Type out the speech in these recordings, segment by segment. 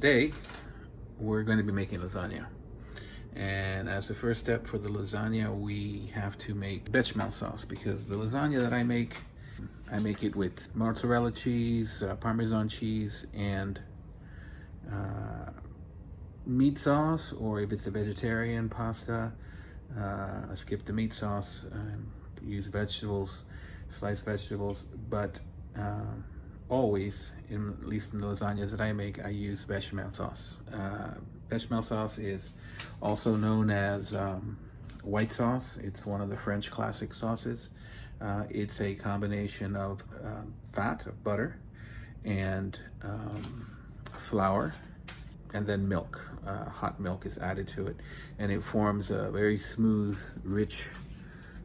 Today we're going to be making lasagna, and as the first step for the lasagna we have to make bechamel sauce, because the lasagna that I make it with mozzarella cheese, Parmesan cheese, and meat sauce, or if it's a vegetarian pasta, I skip the meat sauce, use vegetables, sliced vegetables, but always, at least in the lasagnas that I make, I use bechamel sauce. Bechamel sauce is also known as white sauce. It's one of the French classic sauces. It's a combination of fat, of butter, and flour, and then milk. Hot milk is added to it, and it forms a very smooth, rich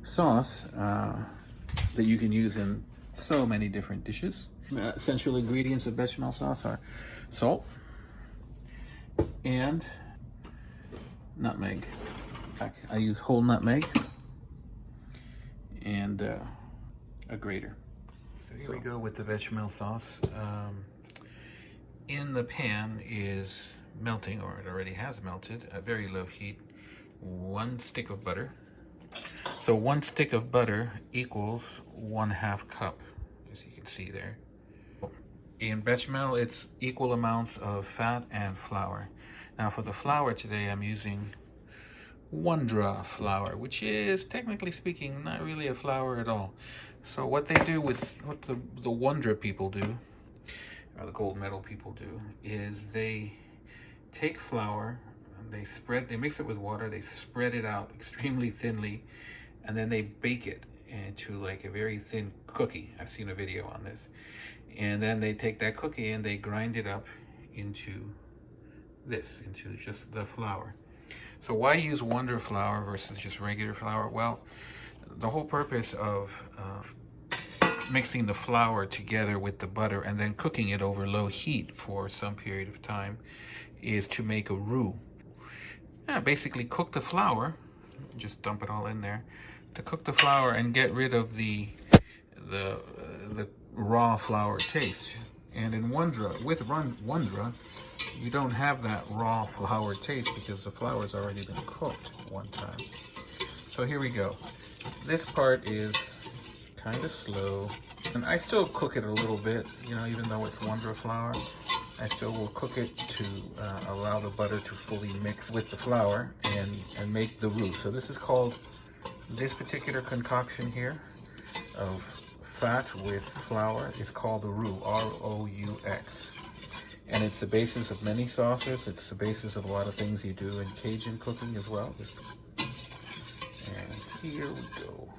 sauce that you can use in so many different dishes. Essential ingredients of bechamel sauce are salt and nutmeg. I use whole nutmeg and a grater. So here we go with the bechamel sauce. In the pan is melting, or it already has melted, at very low heat, 1 stick of butter. So 1 stick of butter equals 1/2 cup, as you can see there. In bechamel, it's equal amounts of fat and flour. Now for the flour today, I'm using Wondra flour, which is, technically speaking, not really a flour at all. So what they do with, what the Wondra people do, or the gold medal people do, is they take flour and they mix it with water, they spread it out extremely thinly, and then they bake it into like a very thin cookie. I've seen a video on this. And then they take that cookie and they grind it up into this, into just the flour. So why use Wondra flour versus just regular flour? Well, the whole purpose of mixing the flour together with the butter and then cooking it over low heat for some period of time is to make a roux. Basically cook the flour, just dump it all in there, to cook the flour and get rid of the raw flour taste. And in Wondra, with Wondra, you don't have that raw flour taste because the flour's already been cooked one time. So here we go. This part is kind of slow, and I still cook it a little bit, you know, even though it's Wondra flour, I still will cook it to allow the butter to fully mix with the flour and make the roux. So this is called, this particular concoction here of fat with flour is called the roux, R-O-U-X. And it's the basis of many sauces. It's the basis of a lot of things you do in Cajun cooking as well. And here we go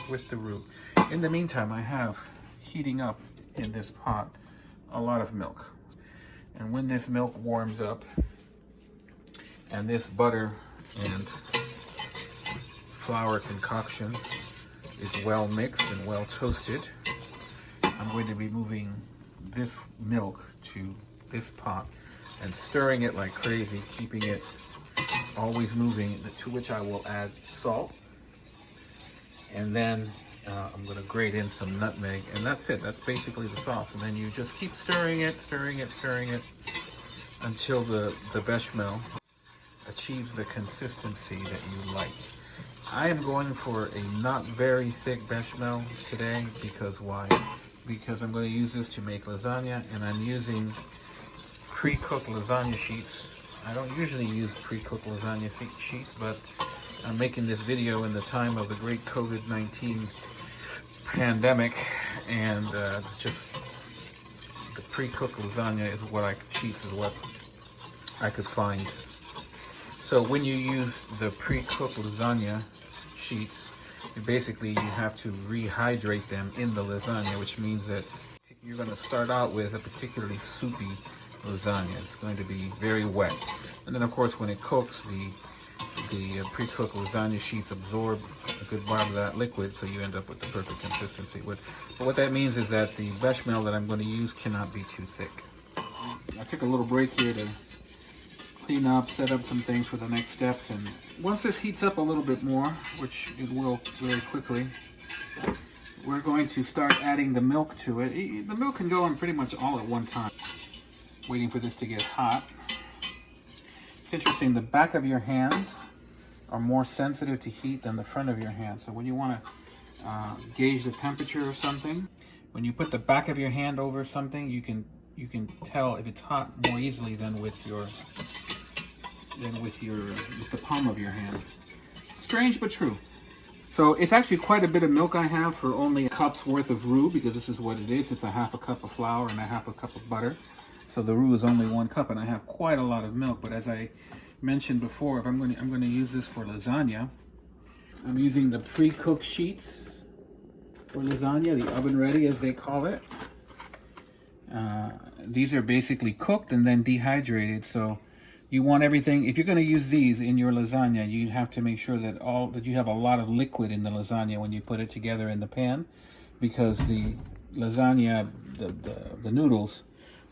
with the roux. In the meantime, I have heating up in this pot a lot of milk. And when this milk warms up and this butter and flour concoction is well mixed and well toasted, I'm going to be moving this milk to this pot and stirring it like crazy, keeping it always moving, to which I will add salt. And then I'm going to grate in some nutmeg, and that's it. That's basically the sauce. And then you just keep stirring it until the bechamel achieves the consistency that you like. I am going for a not very thick bechamel today, because why? Because I'm going to use this to make lasagna, and I'm using pre-cooked lasagna sheets. I don't usually use pre-cooked lasagna sheets, but I'm making this video in the time of the great COVID-19 pandemic, and just the pre-cooked lasagna is what sheets is what I could find. So when you use the pre-cooked lasagna sheets, basically you have to rehydrate them in the lasagna, which means that you're going to start out with a particularly soupy lasagna. It's going to be very wet, and then of course when it cooks, the pre-cooked lasagna sheets absorb a good part of that liquid, so you end up with the perfect consistency. But what that means is that the bechamel that I'm going to use cannot be too thick. I took a little break here to clean up, set up some things for the next steps, and once this heats up a little bit more, which it will very quickly, we're going to start adding the milk to it. The milk can go in pretty much all at one time. waiting for this to get hot. It's interesting, the back of your hands are more sensitive to heat than the front of your hand. So when you want to gauge the temperature of something, when you put the back of your hand over something, you can tell if it's hot more easily than with the palm of your hand. Strange but true. So it's actually quite a bit of milk I have for only a cup's worth of roux, because this is what it is. It's a half a cup of flour and a half a cup of butter. So the roux is only 1 cup, and I have quite a lot of milk. But as I mentioned before, if I'm going to use this for lasagna, I'm using the pre-cooked sheets for lasagna, the oven ready as they call it. These are basically cooked and then dehydrated. So you want everything, if you're going to use these in your lasagna, you have to make sure that you have a lot of liquid in the lasagna when you put it together in the pan, because the lasagna, the noodles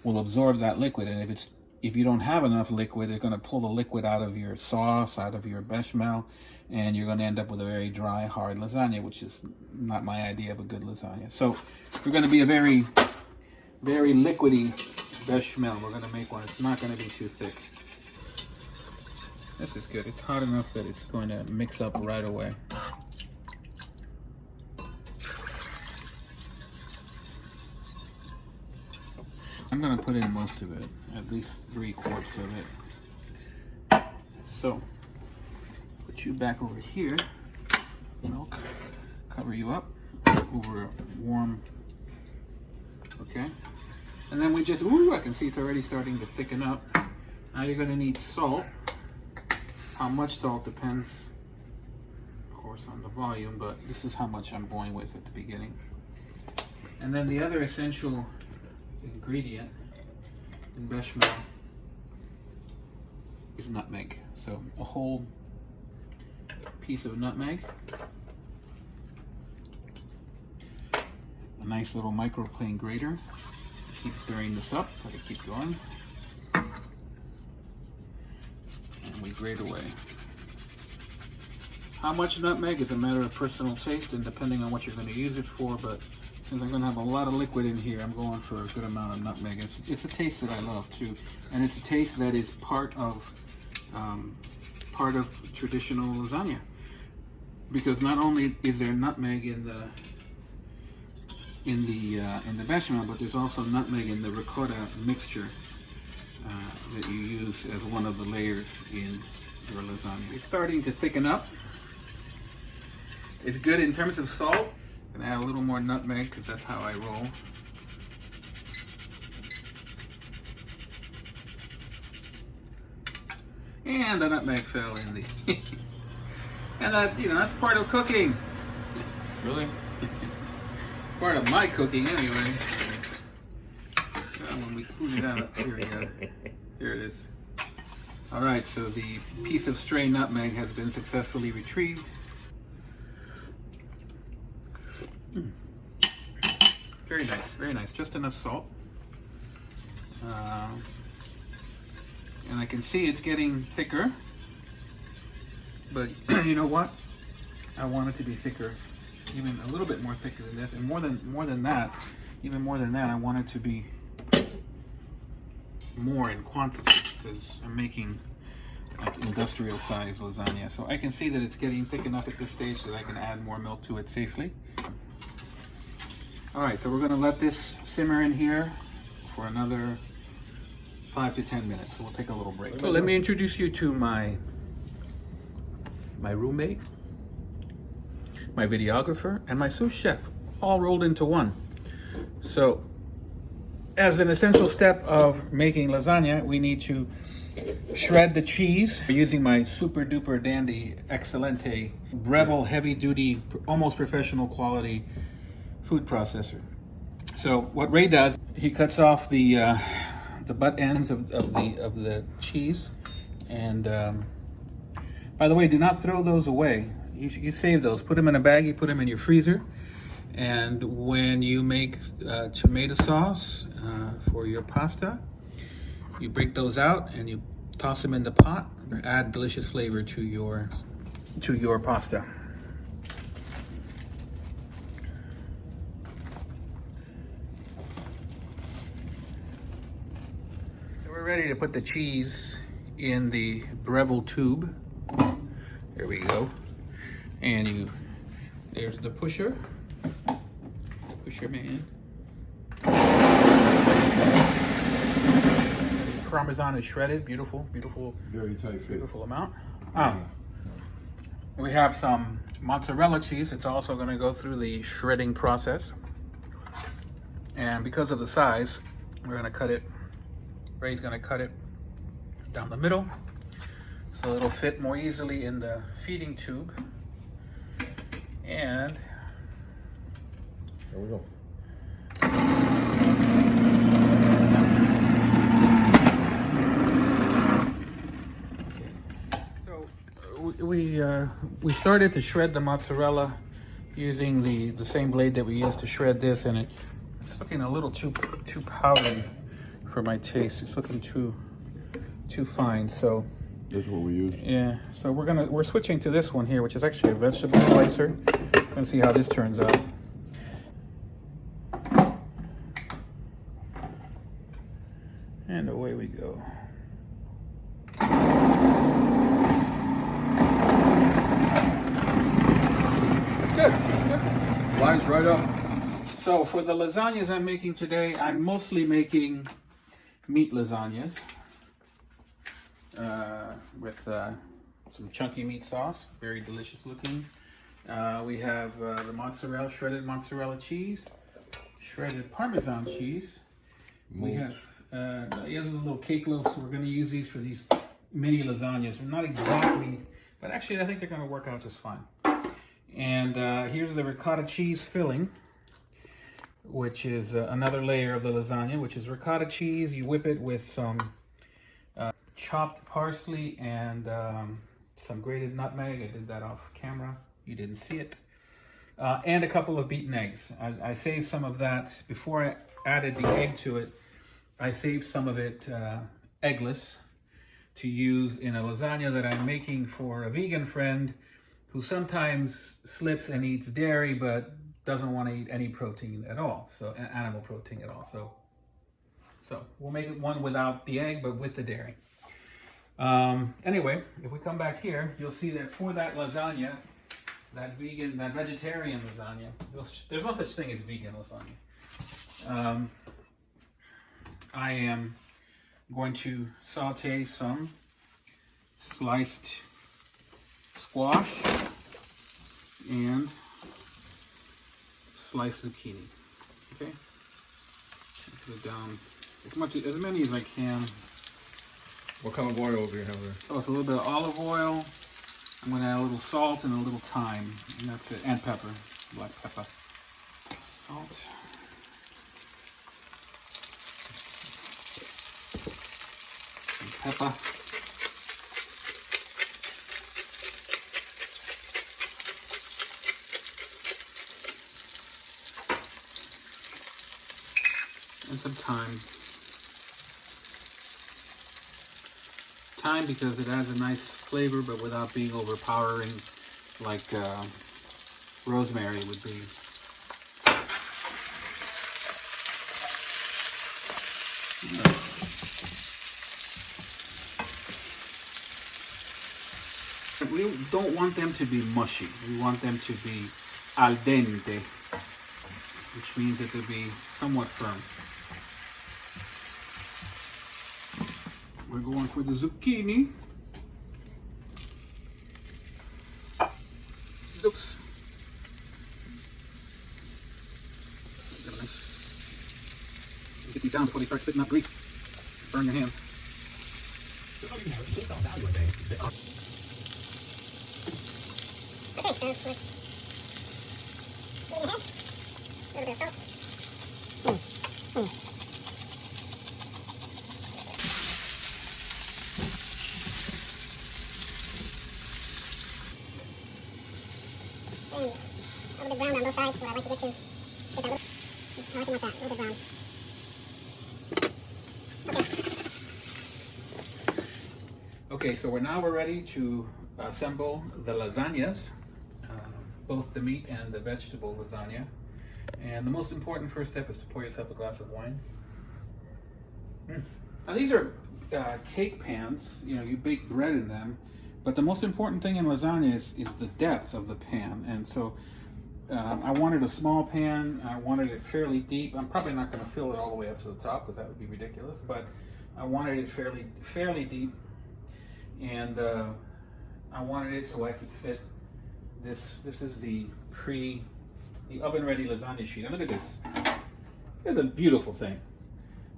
will absorb that liquid, and if you don't have enough liquid, it's going to pull the liquid out of your sauce, out of your bechamel, and you're going to end up with a very dry, hard lasagna, which is not my idea of a good lasagna. So we're going to be a very, very liquidy bechamel. We're going to make one. It's not going to be too thick. This is good. It's hot enough that it's going to mix up right away. I'm going to put in most of it, at least 3/4 of it. So, put you back over here. Milk, cover you up over warm. Okay, and then we just, ooh, I can see it's already starting to thicken up. Now you're going to need salt. How much salt depends, of course, on the volume, but this is how much I'm going with at the beginning. And then the other essential ingredient in bechamel is nutmeg. So a whole piece of nutmeg, a nice little microplane grater. Keep stirring this up, let it keep going. And we grate away. How much nutmeg is a matter of personal taste and depending on what you're going to use it for, but since I'm going to have a lot of liquid in here, I'm going for a good amount of nutmeg. It's a taste that I love too, and it's a taste that is part of traditional lasagna, because not only is there nutmeg in the bechamel, but there's also nutmeg in the ricotta mixture that you use as one of the layers in your lasagna. It's starting to thicken up. It's good in terms of salt. I'm gonna add a little more nutmeg because that's how I roll. And the nutmeg fell in the and that, that's part of cooking. Really? Part of my cooking anyway. When we spoon it out, here we go. Here it is. All right, so the piece of stray nutmeg has been successfully retrieved. Very nice, very nice. Just enough salt. And I can see it's getting thicker. But you know what? I want it to be thicker, even a little bit more thicker than this, and more than that, even more than that, I want it to be more in quantity, because I'm making like industrial size lasagna. So I can see that it's getting thick enough at this stage that I can add more milk to it safely. All right, so we're going to let this simmer in here for another 5 to 10 minutes. So we'll take a little break. So let me introduce you to my roommate, my videographer, and my sous chef, all rolled into one. So as an essential step of making lasagna, we need to shred the cheese using my super duper dandy Excelente Breville heavy duty, almost professional quality food processor. So what Ray does, he cuts off the butt ends of the cheese, and by the way, do not throw those away. You save those, put them in a bag, you put them in your freezer, and when you make tomato sauce for your pasta, you break those out and you toss them in the pot. Add delicious flavor to your pasta. we're ready to put the cheese in the Breville tube. There we go. And there's the pusher. Pusher man. Parmesan is shredded. Beautiful, beautiful. Very tight fit. Beautiful amount. We have some mozzarella cheese. It's also going to go through the shredding process. And because of the size, we're going to cut it. Ray's going to cut it down the middle so it'll fit more easily in the feeding tube. And there we go. We started to shred the mozzarella using the same blade that we used to shred this, and it's looking a little too powdery for my taste. It's looking too fine. So this is what we use. Yeah. So we're switching to this one here, which is actually a vegetable slicer. We're gonna see how this turns out. And away we go. Good. That's good. Lines right up. So for the lasagnas I'm making today, I'm mostly making meat lasagnas with some chunky meat sauce, very delicious looking. We have the mozzarella, shredded mozzarella cheese, shredded Parmesan cheese. We have there's a little cake loaf, so we're going to use these for these mini lasagnas. Not exactly, but actually I think they're going to work out just fine. And here's the ricotta cheese filling, which is another layer of the lasagna, which is ricotta cheese. You whip it with some chopped parsley and some grated nutmeg. I did that off camera. You didn't see it. And a couple of beaten eggs. I saved some of that before I added the egg to it. I saved some of it eggless to use in a lasagna that I'm making for a vegan friend who sometimes slips and eats dairy but doesn't want to eat any protein at all, so animal protein at all. So we'll make it one without the egg but with the dairy. Anyway, if we come back here, you'll see that for that lasagna, that vegetarian lasagna, there's no such thing as vegan lasagna. I am going to saute some sliced squash and sliced zucchini. Okay, put it down as many as I can. What kind of oil do you have there? Oh, it's a little bit of olive oil. I'm going to add a little salt and a little thyme, and that's it. And pepper, black pepper, salt. And pepper. And some thyme. Thyme because it adds a nice flavor, but without being overpowering like rosemary would be. We don't want them to be mushy. We want them to be al dente, which means that they'll be somewhat firm. We're going for the zucchini. Oops. 50 pounds before they start spitting out grease. Burn your hand. A little bit brown on both sides, what I like to get to. Get that I like them like that, a little bit brown. Okay, so we're ready to assemble the lasagnas, both the meat and the vegetable lasagna. And the most important first step is to pour yourself a glass of wine. Now these are cake pans, you know, you bake bread in them, but the most important thing in lasagna is the depth of the pan. And so I wanted a small pan. I wanted it fairly deep. I'm probably not going to fill it all the way up to the top because that would be ridiculous, but I wanted it fairly deep, and I wanted it so I could fit this. This is the oven ready lasagna sheet. And look at this. It's a beautiful thing.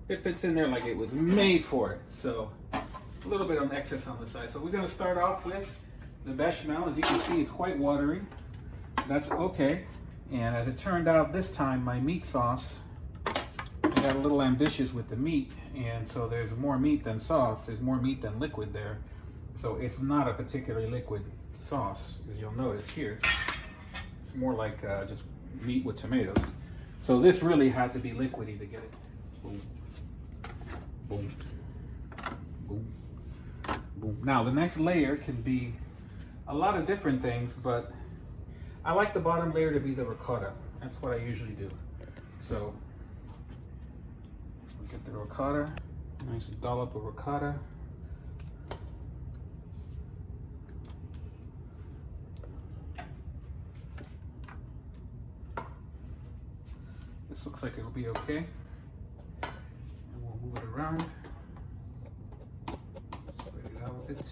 It fits in there like it was made for it. So a little bit of excess on the side. So we're going to start off with the bechamel. As you can see, it's quite watery. That's okay. And as it turned out this time, my meat sauce, I got a little ambitious with the meat, and so there's more meat than sauce. There's more meat than liquid there. So it's not a particularly liquid sauce, as you'll notice here. It's more like just meat with tomatoes. So this really had to be liquidy to get it. Boom. Boom. Boom. Boom. Now the next layer can be a lot of different things, but I like the bottom layer to be the ricotta. That's what I usually do. So we'll get the ricotta, nice dollop of ricotta. This looks like it'll be okay. And we'll move it around. Spread it out a bit.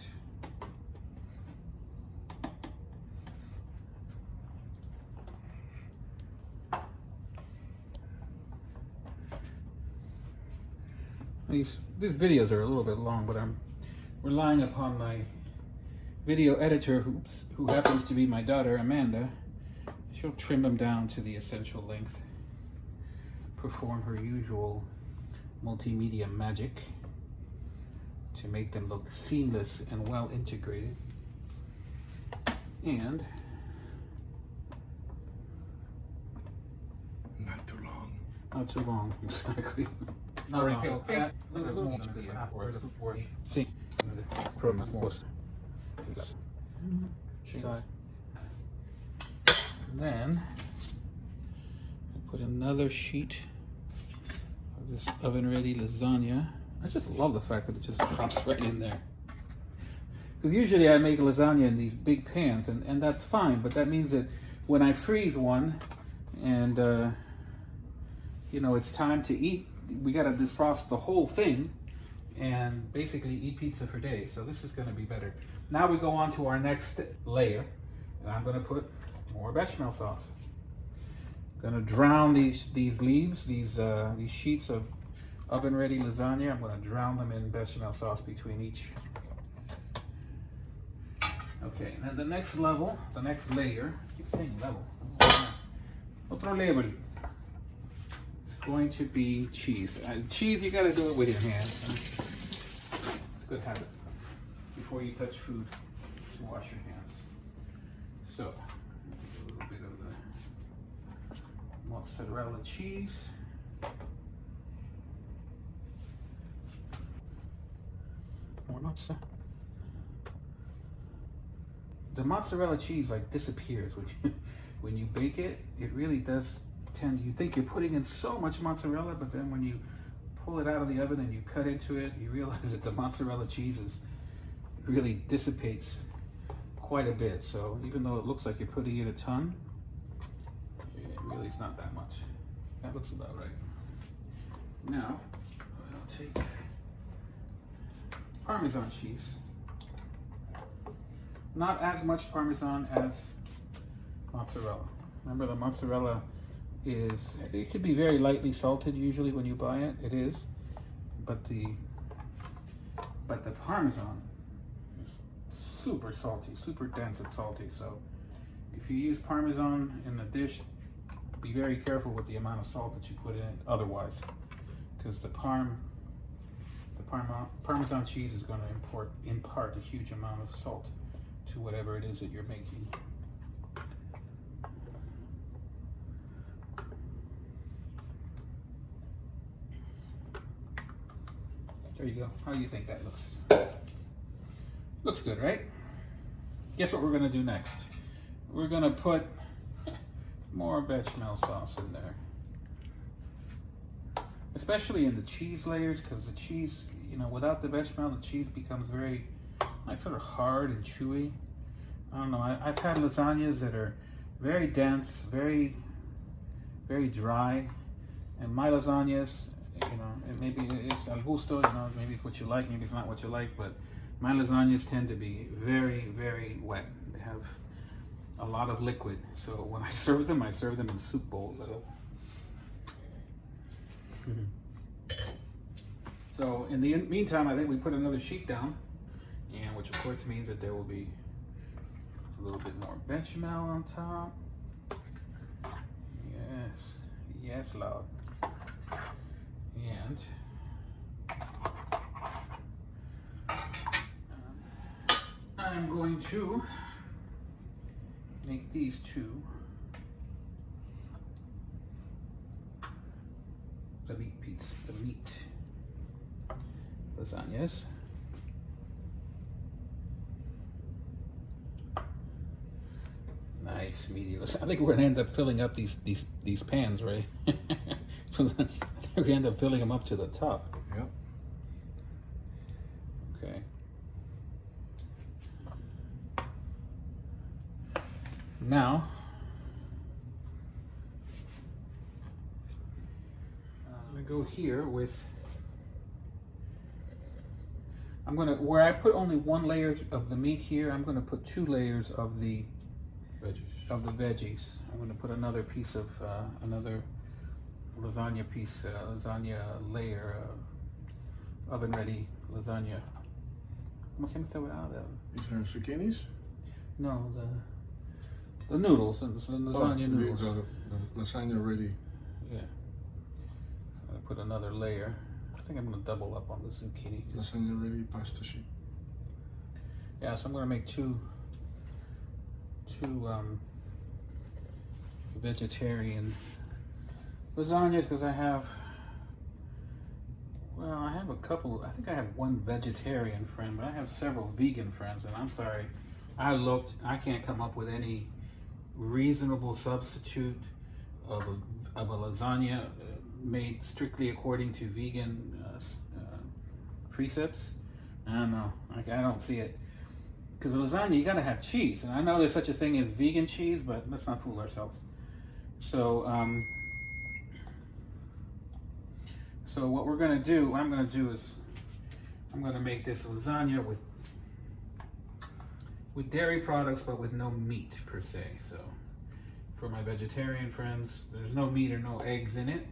These videos are a little bit long, but I'm relying upon my video editor who happens to be my daughter, Amanda. She'll trim them down to the essential length, perform her usual multimedia magic to make them look seamless and well integrated. And Not too long. not too long, exactly. No, then I put another sheet of this oven ready lasagna. I just love the fact that it just drops right in there. Because usually I make lasagna in these big pans, and that's fine, but that means that when I freeze one and you know, it's time to eat, we got to defrost the whole thing and basically eat pizza for days. So this is going to be better. Now we go on to our next layer, and I'm going to put more bechamel sauce. I'm going to drown these leaves, these sheets of oven ready lasagna. I'm going to drown them in bechamel sauce between each. Okay, and then the next level, the next layer, I keep saying level. Otro level. Going to be cheese. Cheese, you got to do it with your hands. It's a good habit. Before you touch food, to wash your hands. So, a little bit of the mozzarella cheese. More mozzarella. The mozzarella cheese like disappears when you bake it. It really does. You think you're putting in so much mozzarella, but then when you pull it out of the oven and you cut into it, you realize that the mozzarella cheese really dissipates quite a bit. So even though it looks like you're putting in a ton, it really is not that much. That looks about right. Now I'll take Parmesan cheese. Not as much Parmesan as mozzarella. Remember, the mozzarella it could be very lightly salted usually when you buy it. It is, but the Parmesan is super salty, super dense and salty. So if you use Parmesan in a dish, be very careful with the amount of salt that you put in it otherwise, because the Parmesan cheese is going to impart a huge amount of salt to whatever it is that you're making. There you go. How do you think that looks? Looks good, right? Guess what we're going to do next? We're going to put more bechamel sauce in there. Especially in the cheese layers, because the cheese, you know, without the bechamel, the cheese becomes very, like, sort of hard and chewy. I don't know. I've had lasagnas that are very dense, very dry, and my lasagnas, you know, maybe it's al gusto, you know, maybe it's what you like, maybe it's not what you like, but my lasagnas tend to be very wet. They have a lot of liquid, so when I serve them in soup bowls. So in the meantime, I think we put another sheet down, and which of course means that there will be a little bit more bechamel on top. Yes, Lord. And I'm going to make these two the meat lasagnas. Nice meaty lasagna. I think we're gonna end up filling up these pans, right? I think we're gonna end up filling them up to the top. Yep. Okay. Now, I'm gonna go here with. Where I put only one layer of the meat here, I'm gonna put 2 layers of the veggies. I'm gonna put another piece of another lasagna layer, oven ready lasagna. ¿Cómo se llama esta huevada? These are zucchinis? No, the noodles, the lasagna noodles. The lasagna ready. Yeah. I'm gonna put another layer. I think I'm gonna double up on the zucchini. Lasagna ready pasta sheet. Yeah, so I'm gonna make two vegetarian lasagnas because I have a couple. I think I have one vegetarian friend, but I have several vegan friends, and I'm sorry, I can't come up with any reasonable substitute of a lasagna made strictly according to vegan precepts. I don't know. I don't see it. Because lasagna, you gotta have cheese, and I know there's such a thing as vegan cheese, but let's not fool ourselves. So, so what I'm gonna do is, I'm gonna make this lasagna with dairy products, but with no meat per se. So, for my vegetarian friends, there's no meat or no eggs in it.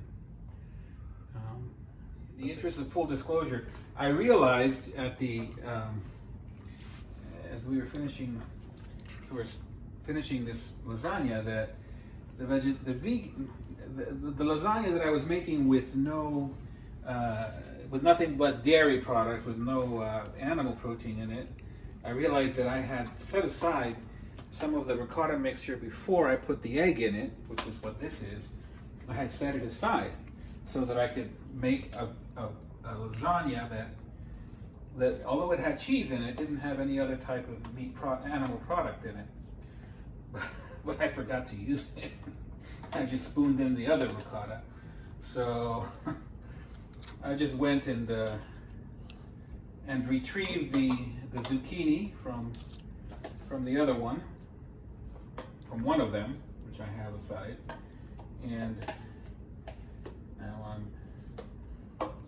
In the interest of full disclosure, I realized at the as we were finishing this lasagna that the lasagna that I was making with with nothing but dairy products, with no animal protein in it, I realized that I had set aside some of the ricotta mixture before I put the egg in it, which is what this is. I had set it aside so that I could make a lasagna that although it had cheese in it, didn't have any other type of animal product in it. But I forgot to use it. I just spooned in the other ricotta. So I just went and retrieved the zucchini from the other one, from one of them, which I have aside. And now I'm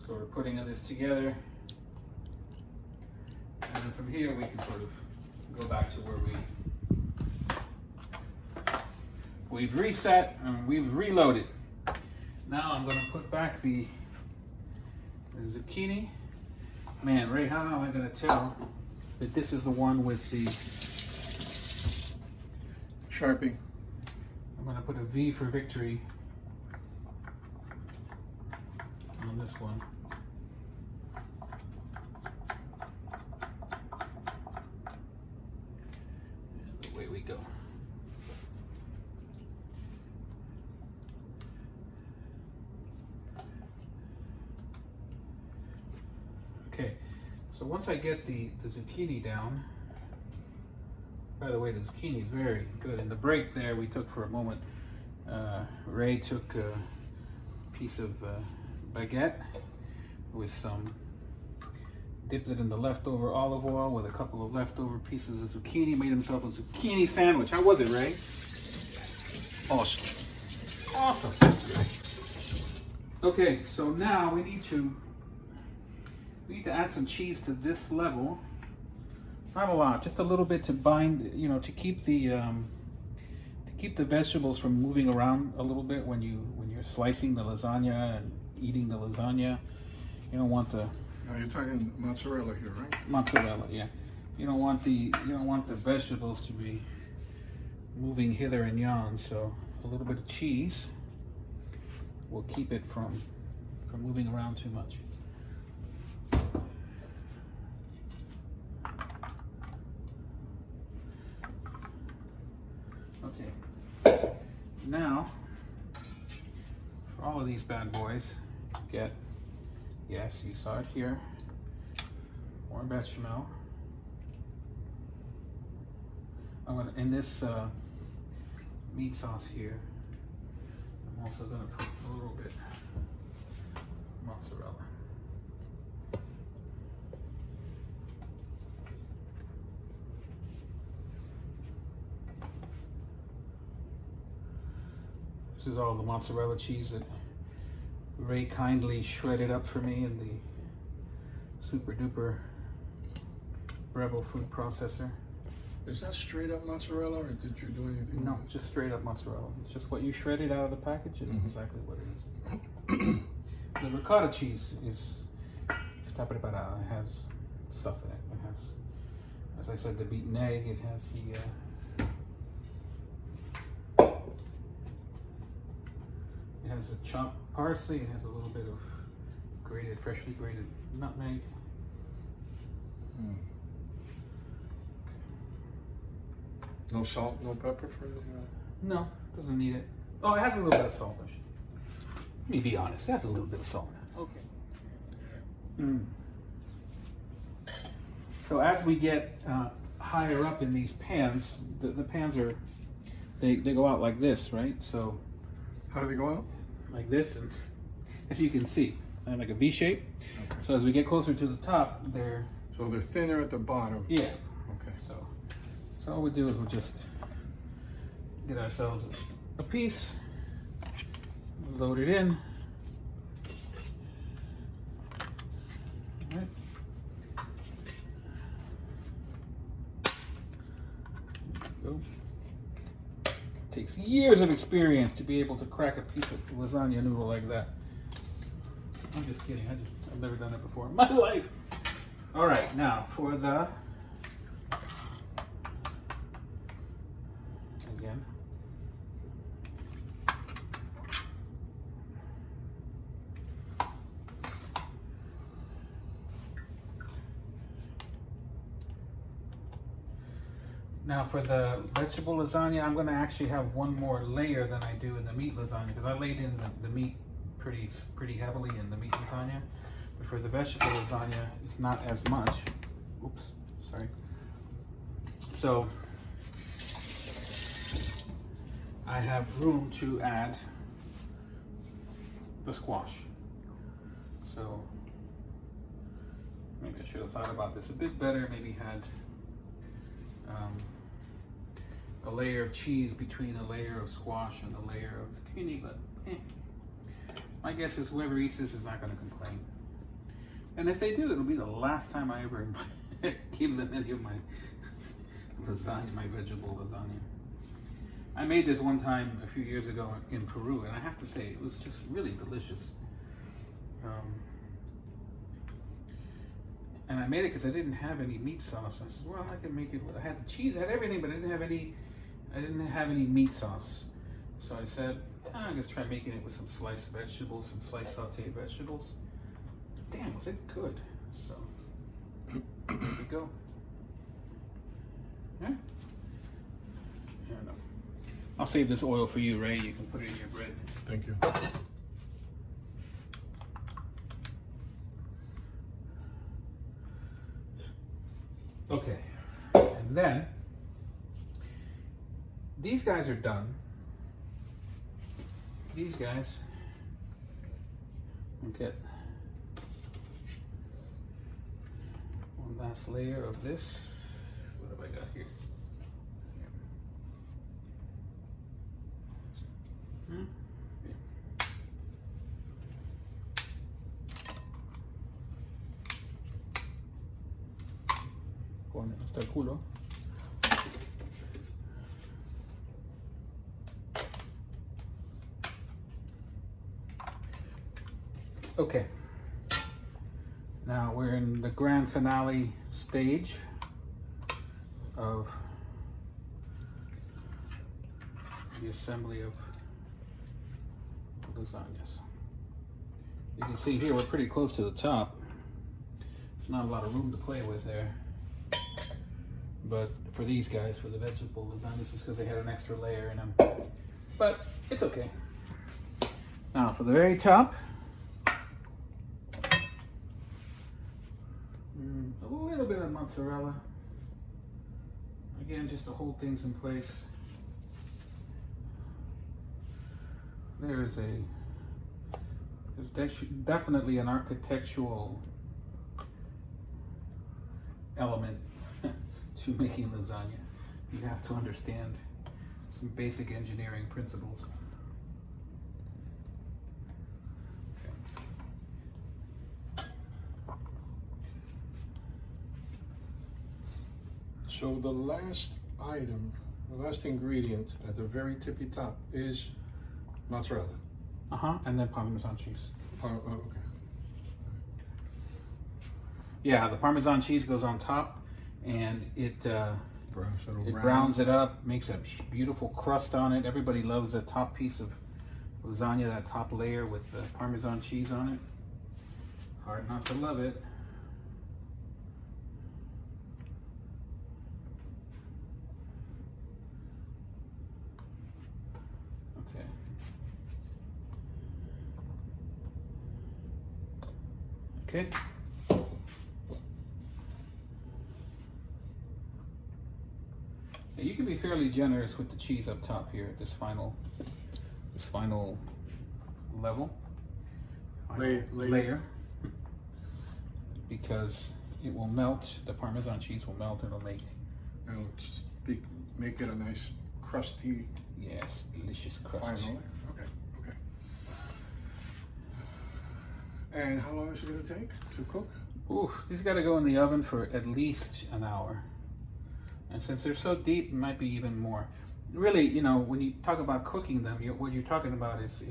sort of putting this together. And then from here we can sort of go back to where we've reset and we've reloaded. Now I'm going to put back the zucchini. Man, Ray, how am I going to tell that this is the one with the Sharpie? I'm going to put a V for victory on this one. And away we go. Okay, so once I get the zucchini down, by the way, the zucchini is very good. In the break there we took for a moment, Ray took a piece of baguette with some dipped it in the leftover olive oil with a couple of leftover pieces of zucchini, made himself a zucchini sandwich. How was it, Ray? Awesome. Awesome. Okay, so now we need to add some cheese to this level. Not a lot, just a little bit to bind, you know, to keep the vegetables from moving around a little bit when you're slicing the lasagna and eating the lasagna. You don't want the Now you're talking mozzarella here, right? mozzarella, yeah. You don't want the vegetables to be moving hither and yon, so a little bit of cheese will keep it from moving around too much. Okay. Now, for all of these bad boys, get, yes, you saw it here, more bechamel. I'm gonna, in this meat sauce here, I'm also gonna put a little bit mozzarella. This is all the mozzarella cheese that Ray kindly shredded up for me in the super duper Breville food processor. Is that straight up mozzarella, or did you do anything? No, just straight up mozzarella. It's just what you shredded out of the package and exactly what it is. The ricotta cheese is preparada. It has stuff in it. It has, as I said, the beaten egg. It has it has a chopped parsley. It has a little bit of freshly grated nutmeg. No salt, no pepper for anything? No, doesn't need it. Oh, it has a little bit of salt. Let me be honest. It has a little bit of salt. Okay. So as we get higher up in these pans, the pans are they go out like this, right? So How do they go out? like this, and as you can see, like a V shape. Okay. So as we get closer to the top, they're thinner at the bottom. Yeah. Okay. So all we do is we'll just get ourselves a piece, load it in. All right. There we go. Takes years of experience to be able to crack a piece of lasagna noodle like that. I'm just kidding. I've never done it before in my life. All right, now for the again. Now for the vegetable lasagna, I'm going to actually have one more layer than I do in the meat lasagna because I laid in the meat pretty heavily in the meat lasagna. But for the vegetable lasagna, it's not as much. Oops, sorry. So I have room to add the squash. So maybe I should have thought about this a bit better. Maybe had a layer of cheese between a layer of squash and a layer of zucchini, but my guess is whoever eats this is not going to complain. And if they do, it'll be the last time I ever give them any of my lasagna, my vegetable lasagna. I made this one time a few years ago in Peru, and I have to say it was just really delicious. And I made it because I didn't have any meat sauce. I said, well, I can make it. I had the cheese, I had everything, but I didn't have any meat sauce. So I said, I'm gonna try making it with some sliced vegetables, some sliced sauteed vegetables. Damn, was it good? So there we go. Yeah. I'll save this oil for you, Ray. You can put it in your bread. Thank you. Okay, and then these guys are done. These guys, okay. last layer of this. What have I got here? Con hasta el culo. Okay. Now we're in the grand finale stage of the assembly of lasagnas. You can see here we're pretty close to the top. There's not a lot of room to play with there. But for these guys, for the vegetable lasagnas, it's because they had an extra layer in them. But it's okay. Now for the very top, a little bit of mozzarella. Again, just to hold things in place. There's definitely an architectural element to making lasagna. You have to understand some basic engineering principles. So the last item, the last ingredient at the very tippy top is mozzarella. And then Parmesan cheese. Oh, okay. Yeah, the Parmesan cheese goes on top, and it browns it up, makes a beautiful crust on it. Everybody loves the top piece of lasagna, that top layer with the Parmesan cheese on it. Hard not to love it. Okay. Now you can be fairly generous with the cheese up top here at this final level, layer, because it will melt. The Parmesan cheese will melt. It'll make it a nice crusty. Yes, delicious crust. Final layer. Okay. And how long is it going to take to cook? Oof, these got to go in the oven for at least an hour. And since they're so deep, it might be even more. Really, you know, when you talk about cooking them, what you're talking about is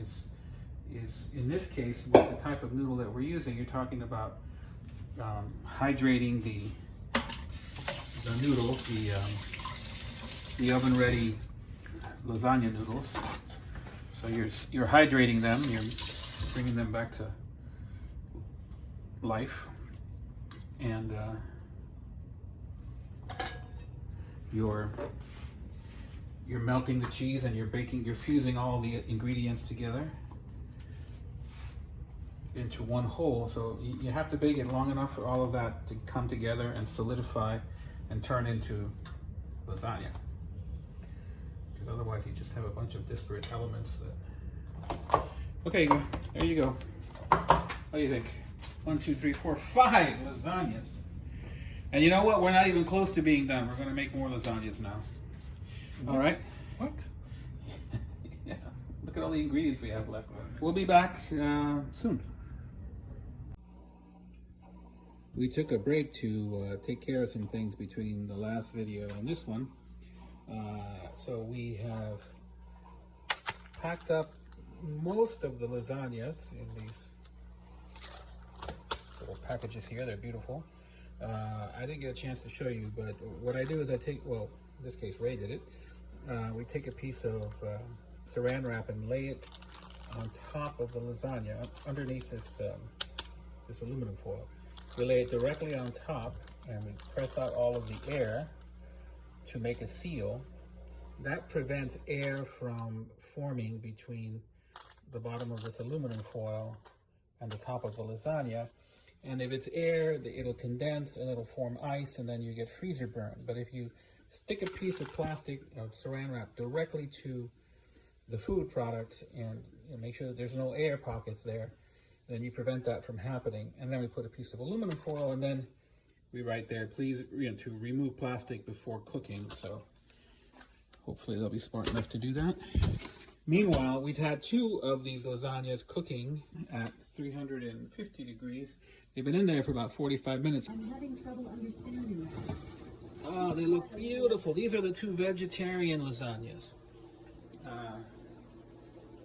in this case, with the type of noodle that we're using, you're talking about hydrating the noodles, the oven-ready lasagna noodles. So you're hydrating them. You're bringing them back to life, and you're melting the cheese, and you're fusing all the ingredients together into one whole. So you have to bake it long enough for all of that to come together and solidify and turn into lasagna, because otherwise you just have a bunch of disparate elements that... Okay, there you go. What do you think? 1, 2, 3, 4, 5 lasagnas. And you know what? We're not even close to being done. We're going to make more lasagnas now. What? All right? What? Yeah. Look at all the ingredients we have left. We'll be back soon. We took a break to take care of some things between the last video and this one. So we have packed up most of the lasagnas in these little packages here. They're beautiful. I didn't get a chance to show you, but what I do is in this case Ray did it. We take a piece of saran wrap and lay it on top of the lasagna underneath this aluminum foil. We lay it directly on top, and we press out all of the air to make a seal. That prevents air from forming between the bottom of this aluminum foil and the top of the lasagna. And if it's air, it'll condense and it'll form ice, and then you get freezer burn. But if you stick a piece of plastic of saran wrap directly to the food product and make sure that there's no air pockets there, then you prevent that from happening. And then we put a piece of aluminum foil, and then we write there, please, to remove plastic before cooking. So hopefully they'll be smart enough to do that. Meanwhile, we've had 2 of these lasagnas cooking at 350 degrees. They've been in there for about 45 minutes. I'm having trouble understanding that. Oh, they look beautiful. These are the 2 vegetarian lasagnas.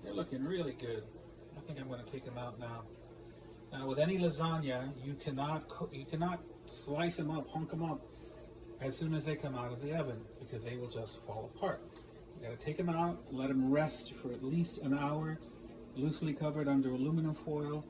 They're looking really good. I think I'm going to take them out now. Now, with any lasagna, you cannot slice them up, hunk them up as soon as they come out of the oven, because they will just fall apart. You got to take them out, let them rest for at least an hour, loosely covered under aluminum foil,